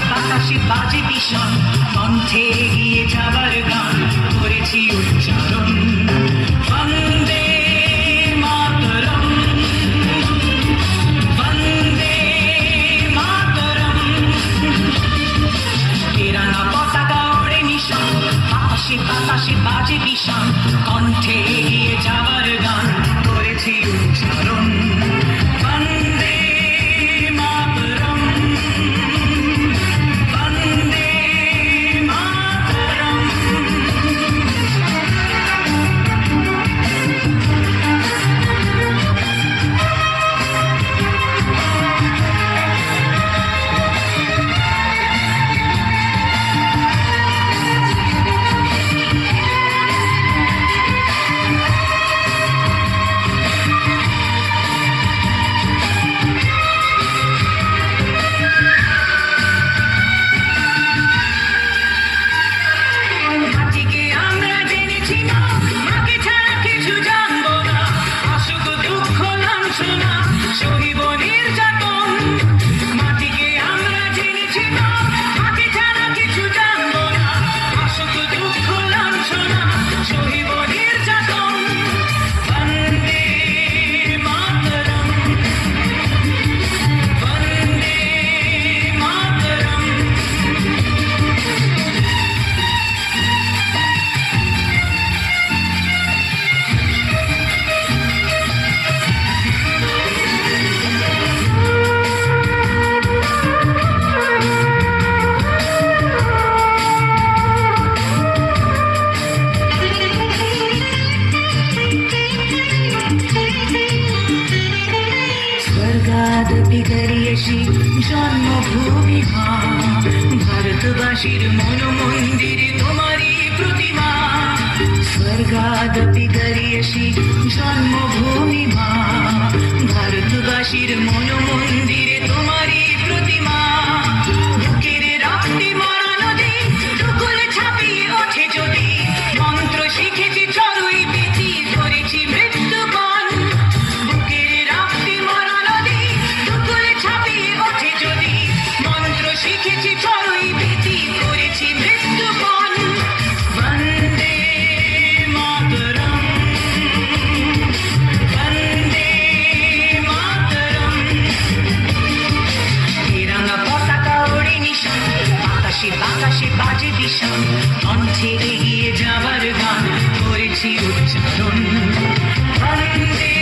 বাতাসে বাজে ভীষণ, কণ্ঠে এগিয়ে যাবার গান করেছি উচ্চারণ। বন্দে মাতরম, বন্দে মাতরম। তেরাঙ্গা পতাকা ওড়ে নিশান, বাতাসে বাজে ভীষণ, কণ্ঠে এগিয়ে যাবার গান করেছি উচ্চারণ। বন্দে মাতরম, বন্দে মাতরম। মাটিকে আমরা জেনেছি না, মাকে ছাড়া কিছু জানবো না। অসুখ দুঃখ লাঞ্ছনা সহিব নির্যাতন। মাটিকে আমরা জেনেছি না, মাকে ছাড়া কিছু জানবো না। অসুখ দুঃখ লাঞ্ছনা সহিব নির্যাতন। বন্দে মাতরম, বন্দে মাতরম। স্বর্গাদপি গরিয়সি জন্মভূমি মা, ভারতবাসীর মন মন্দিরে তোমারই প্রতিমা। স্বর্গাদপি গরিয়সি জন্মভূমি মা, ভারতবাসীর মন মন্দিরে তোমারই প্রতিমা। বুকের রক্তে মরা নদী টুকুল ছাপিয়ে ওঠে যদি, মন্ত্র শিখেছি চড়ুই বেতি করেছি মৃত্যুবরণ। বুকের রক্তে মরা নদী টুকুল ছাপিয়ে ওঠে যদি, মন্ত্র শিখেছি চড়ুই বেতি করেছি মৃত্যুবরণ। বন্দে মাতরম, বন্দে মাতরম। তেরাঙ্গা পতাকা ওড়ে নিশান, বাতাসে বাজে ভীষণ, কণ্ঠে এগিয়ে যাবার গান করেছি উচ্চারণ। বন্দে